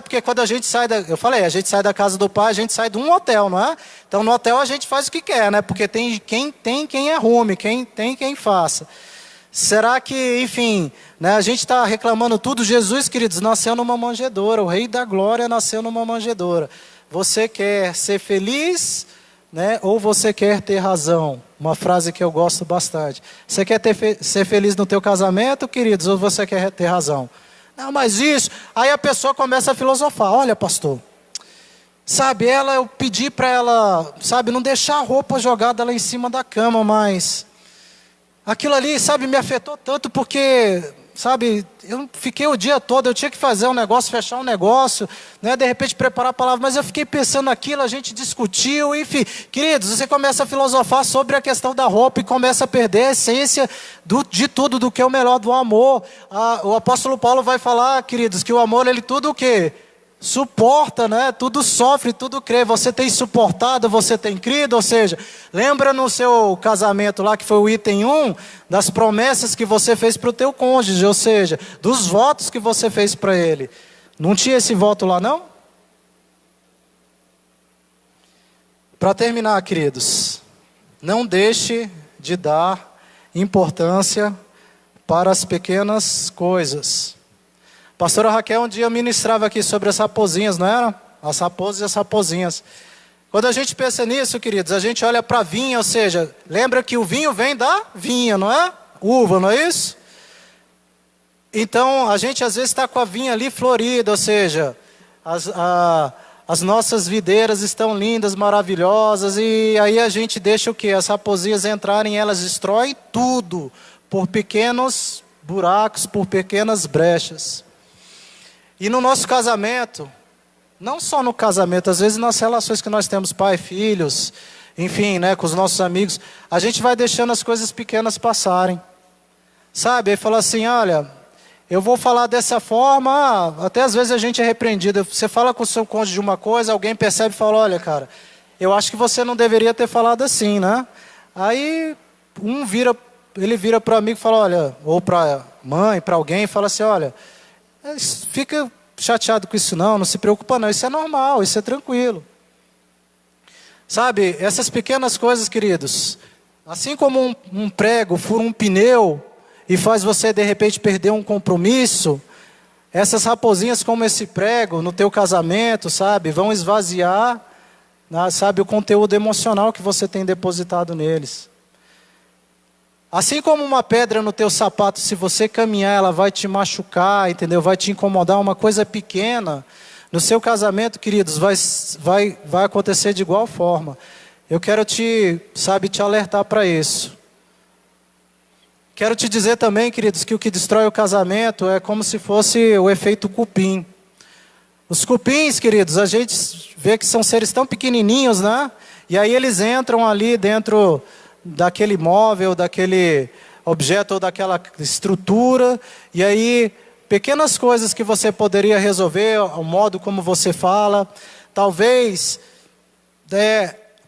[SPEAKER 1] porque quando a gente sai a gente sai da casa do pai, a gente sai de um hotel, não é? Então no hotel a gente faz o que quer, né? Porque tem quem arrume, quem faça. Será que, enfim, né, a gente está reclamando tudo? Jesus, queridos, nasceu numa manjedoura, o Rei da Glória nasceu numa manjedoura. Você quer ser feliz, né, ou você quer ter razão? Uma frase que eu gosto bastante. Você quer ser feliz no teu casamento, queridos, ou você quer ter razão? Não, mas isso... Aí a pessoa começa a filosofar. Olha, pastor, sabe, eu pedi para ela, sabe, não deixar a roupa jogada lá em cima da cama, mas... aquilo ali, sabe, me afetou tanto porque... sabe, eu fiquei o dia todo, eu tinha que fazer um negócio, fechar um negócio, né, de repente preparar a palavra, mas eu fiquei pensando naquilo, a gente discutiu, enfim. Queridos, você começa a filosofar sobre a questão da roupa e começa a perder a essência de tudo, do que é o melhor do amor. O apóstolo Paulo vai falar, queridos, que o amor, ele tudo o quê? Suporta, né? Tudo sofre, tudo crê. Você tem suportado, você tem crido. Ou seja, lembra no seu casamento lá, que foi o item 1, das promessas que você fez para o teu cônjuge, ou seja, dos votos que você fez para ele. Não tinha esse voto lá, não? Para terminar, queridos, não deixe de dar importância para as pequenas coisas. A pastora Raquel um dia ministrava aqui sobre as raposinhas, não era? As raposas e as raposinhas. Quando a gente pensa nisso, queridos, a gente olha para a vinha, ou seja, lembra que o vinho vem da vinha, não é? Uva, não é isso? Então, a gente às vezes está com a vinha ali florida, ou seja, as nossas videiras estão lindas, maravilhosas, e aí a gente deixa o quê? As raposinhas entrarem, elas destroem tudo, por pequenos buracos, por pequenas brechas. E no nosso casamento, não só no casamento, às vezes nas relações que nós temos, pai, filhos, enfim, né, com os nossos amigos, a gente vai deixando as coisas pequenas passarem. Sabe, aí fala assim, olha, eu vou falar dessa forma, até às vezes a gente é repreendido. Você fala com o seu cônjuge uma coisa, alguém percebe e fala, olha, cara, eu acho que você não deveria ter falado assim, né? Aí ele vira para o amigo e fala, olha, ou para a mãe, para alguém, e fala assim, olha, fica chateado com isso não se preocupa não, isso é normal, isso é tranquilo. Sabe, essas pequenas coisas, queridos, assim como um prego fura um pneu e faz você de repente perder um compromisso, essas raposinhas como esse prego no teu casamento, sabe, vão esvaziar, sabe, o conteúdo emocional que você tem depositado neles. Assim como uma pedra no teu sapato, se você caminhar, ela vai te machucar, entendeu? Vai te incomodar, uma coisa pequena. No seu casamento, queridos, vai acontecer de igual forma. Eu quero te alertar para isso. Quero te dizer também, queridos, que o que destrói o casamento é como se fosse o efeito cupim. Os cupins, queridos, a gente vê que são seres tão pequenininhos, né? E aí eles entram ali dentro daquele móvel, daquele objeto ou daquela estrutura, e aí pequenas coisas que você poderia resolver, o modo como você fala, talvez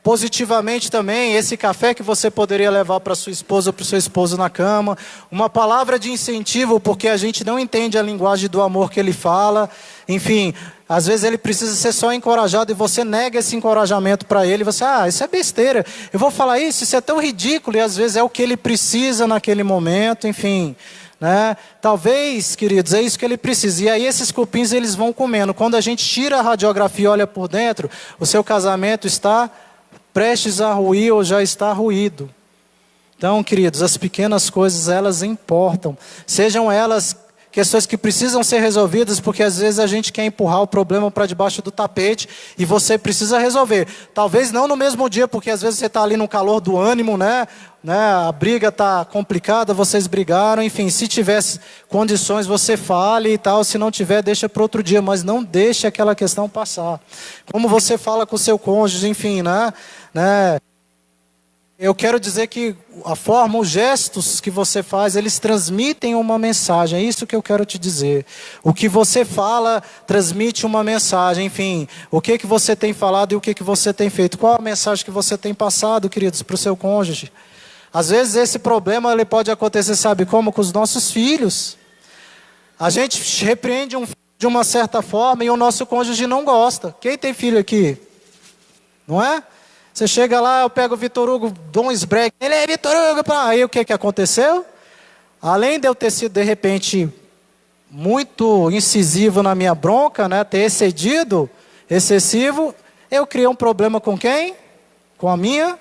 [SPEAKER 1] positivamente também, esse café que você poderia levar para sua esposa ou para o seu esposo na cama, uma palavra de incentivo, porque a gente não entende a linguagem do amor que ele fala, enfim, às vezes ele precisa ser só encorajado e você nega esse encorajamento para ele, você, isso é besteira, eu vou falar isso é tão ridículo, e às vezes é o que ele precisa naquele momento, enfim, né? Talvez, queridos, é isso que ele precisa, e aí esses cupins eles vão comendo, quando a gente tira a radiografia e olha por dentro, o seu casamento está prestes a ruir ou já está ruído. Então, queridos, as pequenas coisas, elas importam. Sejam elas questões que precisam ser resolvidas, porque às vezes a gente quer empurrar o problema para debaixo do tapete e você precisa resolver. Talvez não no mesmo dia, porque às vezes você está ali no calor do ânimo, né? A briga está complicada, vocês brigaram, enfim, se tivesse condições você fale e tal, se não tiver deixa para outro dia, mas não deixe aquela questão passar. Como você fala com o seu cônjuge, enfim, né? Eu quero dizer que a forma, os gestos que você faz, eles transmitem uma mensagem, é isso que eu quero te dizer. O que você fala transmite uma mensagem, enfim, o que você tem falado e o que você tem feito. Qual a mensagem que você tem passado, queridos, para o seu cônjuge? Às vezes esse problema ele pode acontecer, sabe como? Com os nossos filhos. A gente repreende um filho de uma certa forma e o nosso cônjuge não gosta. Quem tem filho aqui? Não é? Você chega lá, eu pego o Vitor Hugo, dou um esbregue, ele é Vitor Hugo, aí o que aconteceu? Além de eu ter sido, de repente, muito incisivo na minha bronca, né, ter excessivo, eu criei um problema com quem? Com a minha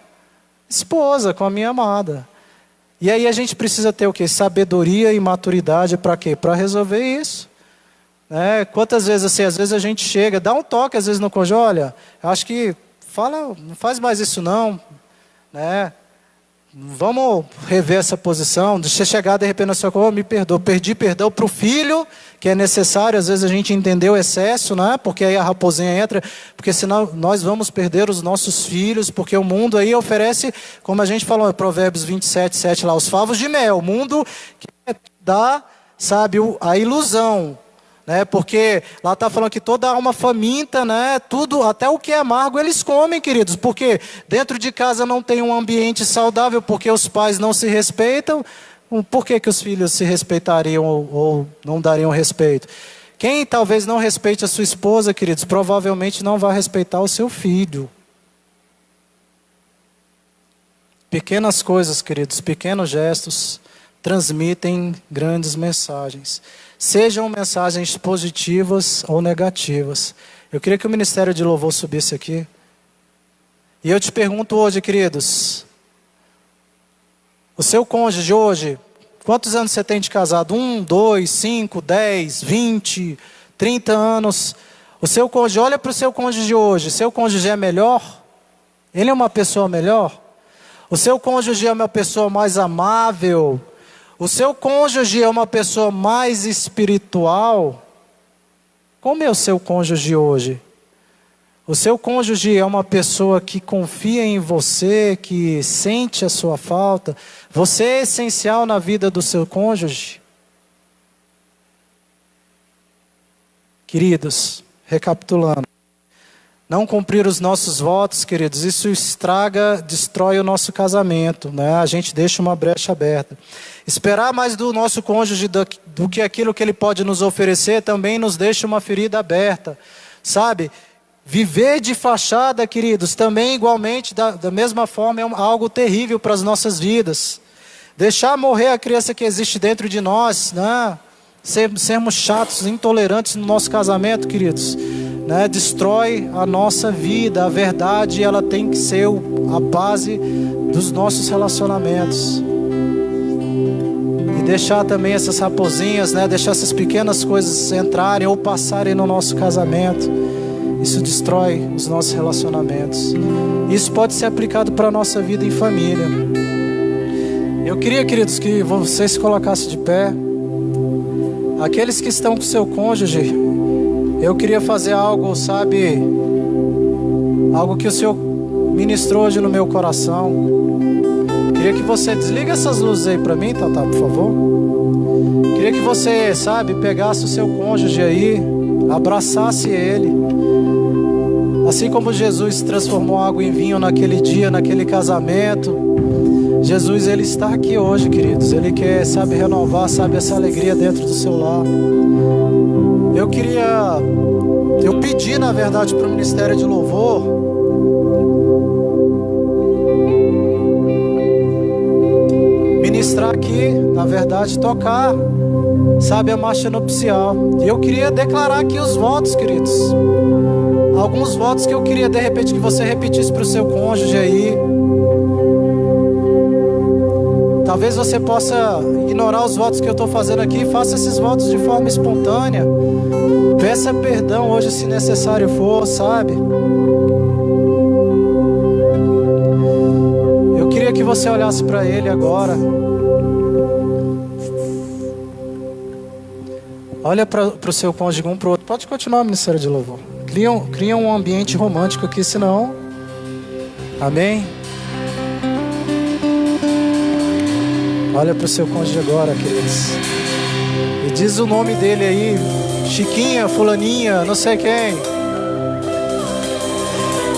[SPEAKER 1] esposa, com a minha amada. E aí a gente precisa ter o quê? Sabedoria e maturidade para quê? Para resolver isso. Quantas vezes assim, às vezes a gente chega, dá um toque às vezes no cônjuge, olha, eu acho que fala, não faz mais isso não, né? Vamos rever essa posição. Deixa chegar de repente na sua coisa, me perdoa, perdi perdão para o filho, que é necessário, às vezes a gente entendeu o excesso, né? Porque aí a raposinha entra, porque senão nós vamos perder os nossos filhos, porque o mundo aí oferece, como a gente falou, Provérbios 27:7 lá, os favos de mel, o mundo que dá, sabe, a ilusão. Porque lá está falando que toda alma faminta, né? Tudo, até o que é amargo eles comem, queridos, porque dentro de casa não tem um ambiente saudável, porque os pais não se respeitam, por que os filhos se respeitariam ou não dariam respeito? Quem talvez não respeite a sua esposa, queridos, provavelmente não vai respeitar o seu filho. Pequenas coisas, queridos, pequenos gestos transmitem grandes mensagens. Sejam mensagens positivas ou negativas. Eu queria que o Ministério de Louvor subisse aqui. E eu te pergunto hoje, queridos, o seu cônjuge hoje, quantos anos você tem de casado? 1, 2, 5, 10, 20, 30 anos. O seu cônjuge, olha para o seu cônjuge hoje. Seu cônjuge é melhor? Ele é uma pessoa melhor? O seu cônjuge é uma pessoa mais amável? O seu cônjuge é uma pessoa mais espiritual? Como é o seu cônjuge hoje? O seu cônjuge é uma pessoa que confia em você, que sente a sua falta? Você é essencial na vida do seu cônjuge? Queridos, recapitulando. Não cumprir os nossos votos, queridos, isso estraga, destrói o nosso casamento, né? A gente deixa uma brecha aberta. Esperar mais do nosso cônjuge do que aquilo que ele pode nos oferecer também nos deixa uma ferida aberta, sabe? Viver de fachada, queridos, também igualmente, da mesma forma, é algo terrível para as nossas vidas. Deixar morrer a criança que existe dentro de nós, né? Sermos chatos, intolerantes no nosso casamento, queridos, né? Destrói a nossa vida. A verdade, ela tem que ser a base dos nossos relacionamentos. E deixar também essas raposinhas, né? Deixar essas pequenas coisas entrarem ou passarem no nosso casamento. Isso destrói os nossos relacionamentos. Isso pode ser aplicado para a nossa vida em família. Eu queria, queridos, que vocês se colocassem de pé. Aqueles que estão com seu cônjuge, eu queria fazer algo, sabe? Algo que o Senhor ministrou hoje no meu coração. Queria que você desliga essas luzes aí para mim, Tata, por favor. Queria que você, sabe, pegasse o seu cônjuge aí, abraçasse ele. Assim como Jesus transformou água em vinho naquele dia, naquele casamento, Jesus, Ele está aqui hoje, queridos. Ele quer, sabe, renovar, sabe, essa alegria dentro do seu lar. Eu pedi, na verdade, para o Ministério de Louvor ministrar aqui, na verdade, tocar, sabe, a marcha nupcial. E eu queria declarar aqui os votos, queridos. Alguns votos que eu queria, de repente, que você repetisse para o seu cônjuge aí. Talvez você possa ignorar os votos que eu estou fazendo aqui. Faça esses votos de forma espontânea. Peça perdão hoje, se necessário for, sabe? Eu queria que você olhasse para ele agora. Olha para o seu cônjuge, um para o outro. Pode continuar, Ministério de Louvor. Cria um ambiente romântico aqui, senão... Amém? Olha para o seu cônjuge agora, queridos. E diz o nome dele aí. Chiquinha, fulaninha, não sei quem.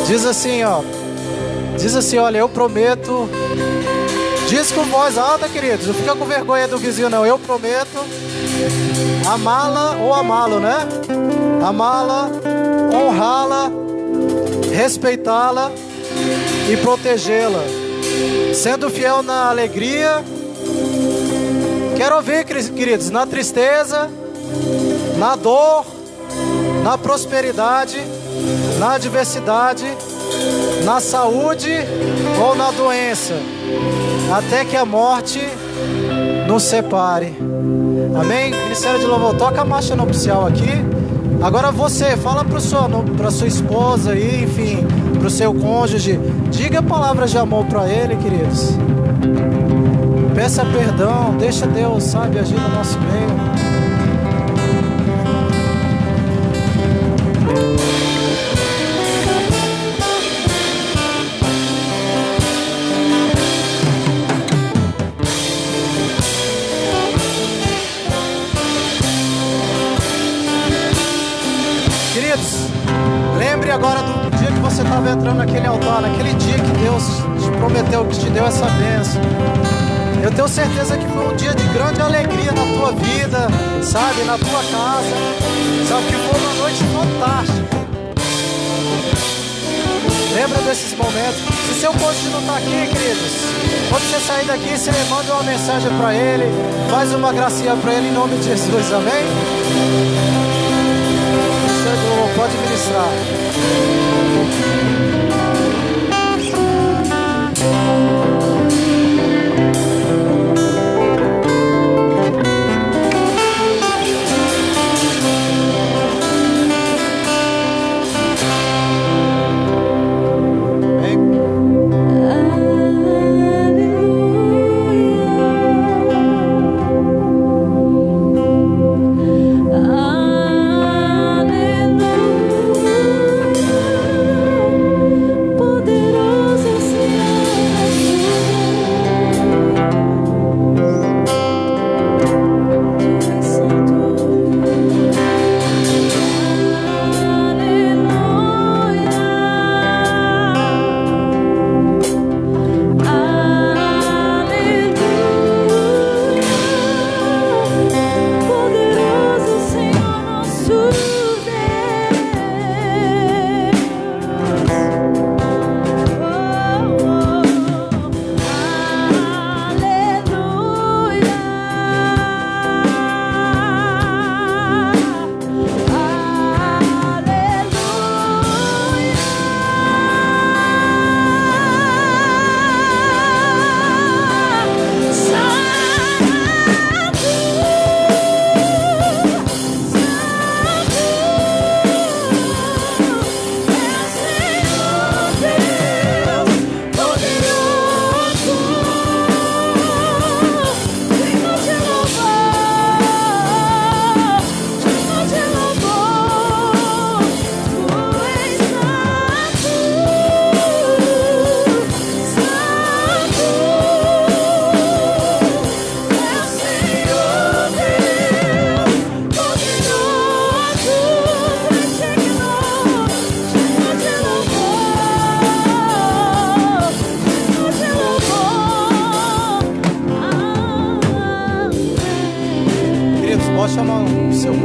[SPEAKER 1] Diz assim, ó. Diz assim, olha, eu prometo. Diz com voz alta, queridos. Não fica com vergonha do vizinho, não. Eu prometo amá-la ou amá-lo, né? Amá-la, honrá-la, respeitá-la e protegê-la, sendo fiel na alegria. Quero ouvir, queridos, na tristeza, na dor, na prosperidade, na adversidade, na saúde ou na doença, até que a morte nos separe. Amém? Ministério de Louvor, toca a marcha nupcial aqui. Agora você, fala para sua esposa aí, enfim, para o seu cônjuge. Diga palavras de amor para ele, queridos. Peça perdão, deixa Deus, sabe, agir no nosso meio. Queridos, lembre agora do dia que você estava entrando naquele altar, naquele dia que Deus te prometeu, que te deu essa bênção. Eu tenho certeza que foi um dia de grande alegria na tua vida, sabe, na tua casa, sabe, que foi uma noite fantástica. Lembra desses momentos? Se seu cônjuge não está aqui, queridos, quando você sair daqui, você manda uma mensagem para ele, faz uma gracinha para ele em nome de Jesus, amém? Pode ministrar.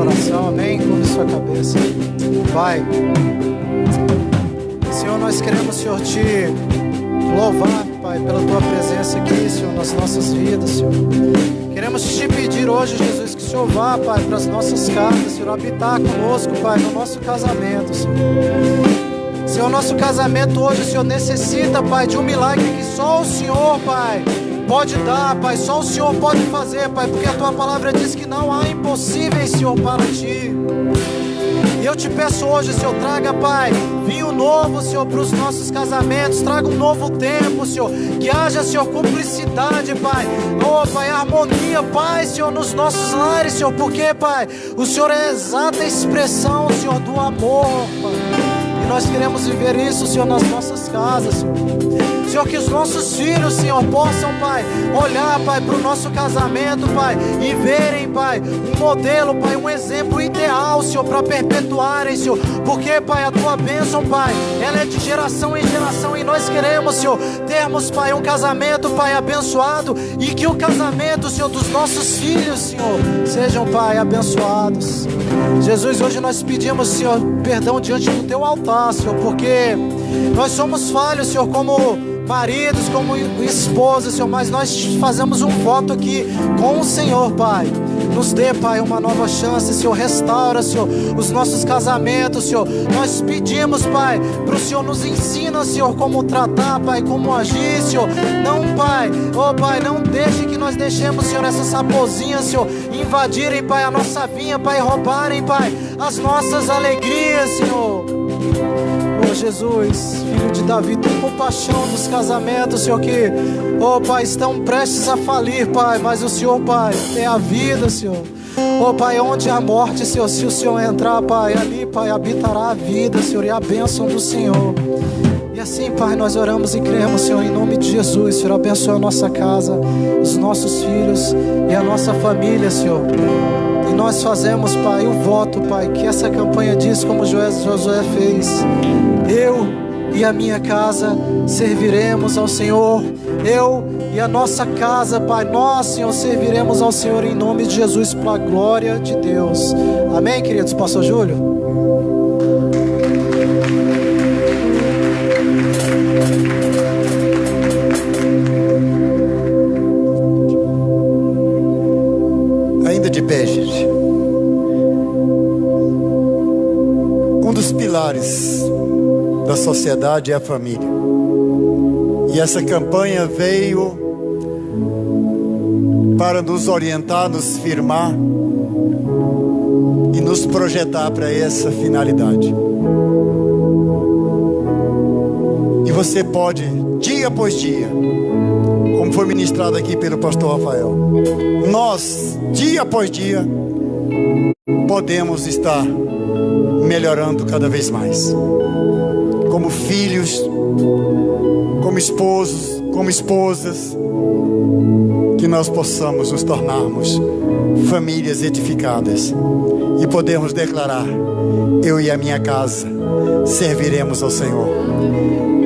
[SPEAKER 1] oração, amém? Curve sua cabeça. Pai, Senhor, nós queremos, Senhor, te louvar, Pai, pela tua presença aqui, Senhor, nas nossas vidas, Senhor. Queremos te pedir hoje, Jesus, que o Senhor vá, Pai, para as nossas casas, Senhor, habitar conosco, Pai, no nosso casamento, Senhor. Senhor, nosso casamento hoje, Senhor, necessita, Pai, de um milagre que só o Senhor, Pai, pode dar, Pai, só o Senhor pode fazer, Pai, porque a tua palavra diz que não há impossíveis, Senhor, para ti. E eu te peço hoje, Senhor, traga, Pai, vinho novo, Senhor, para os nossos casamentos, traga um novo tempo, Senhor, que haja, Senhor, cumplicidade, Pai, oh, Pai, harmonia, Pai, Senhor, nos nossos lares, Senhor, porque, Pai, o Senhor é a exata expressão, Senhor, do amor, Pai. Nós queremos viver isso, Senhor, nas nossas casas, Senhor. Senhor, que os nossos filhos, Senhor, possam, Pai, olhar, Pai, para o nosso casamento, Pai, e verem, Pai, um modelo, Pai, um exemplo ideal, Senhor, para perpetuarem, Senhor, porque, Pai, a tua bênção, Pai, ela é de geração em geração, e nós queremos, Senhor, termos, Pai, um casamento, Pai, abençoado, e que o casamento, Senhor, dos nossos filhos, Senhor, sejam, Pai, abençoados. Jesus, hoje nós pedimos, Senhor, perdão diante do teu altar, Senhor, porque nós somos falhos, Senhor, como maridos, como esposas, Senhor, mas nós fazemos um voto aqui com o Senhor, Pai. Nos dê, Pai, uma nova chance, Senhor, restaura, Senhor, os nossos casamentos, Senhor. Nós pedimos, Pai, para o Senhor nos ensina, Senhor, como tratar, Pai, como agir, Senhor. Não, Pai, oh, Pai, não deixe que nós deixemos, Senhor, essas raposinhas, Senhor, invadirem, Pai, a nossa vinha, Pai, roubarem, Pai, as nossas alegrias, Senhor. Oh, Jesus, Filho de Davi, tem compaixão dos casamentos, Senhor, que, oh, Pai, estão prestes a falir, Pai, mas o Senhor, Pai, é a vida, Senhor. Oh, Pai, onde há morte, Senhor, se o Senhor entrar, Pai, ali, Pai, habitará a vida, Senhor, e a bênção do Senhor. E assim, Pai, nós oramos e cremos, Senhor, em nome de Jesus, Senhor, abençoa a nossa casa, os nossos filhos e a nossa família, Senhor. E nós fazemos, Pai, o voto, Pai, que essa campanha diz, como Josué fez: eu e a minha casa serviremos ao Senhor. Eu e a nossa casa, Pai, nós, Senhor, serviremos ao Senhor em nome de Jesus, para a glória de Deus. Amém, queridos? Pastor Júlio?
[SPEAKER 2] Ainda de pé, gente. Um dos pilares da sociedade é a família. E essa campanha veio para nos orientar, nos firmar e nos projetar para essa finalidade. E você pode, dia após dia, como foi ministrado aqui pelo pastor Rafael, nós, dia após dia, podemos estar melhorando cada vez mais. Como filhos, como esposos, como esposas, que nós possamos nos tornarmos famílias edificadas e podemos declarar: eu e a minha casa serviremos ao Senhor.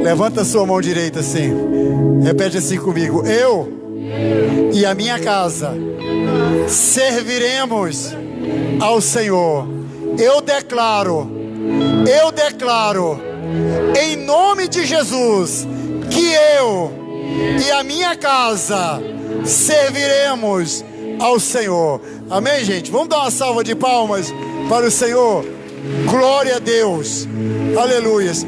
[SPEAKER 2] Levanta a sua mão direita assim, repete assim comigo: eu e a minha casa serviremos ao Senhor. Eu declaro em nome de Jesus que eu e a minha casa serviremos ao Senhor. Amém, gente? Vamos dar uma salva de palmas para o Senhor. Glória a Deus. Aleluias.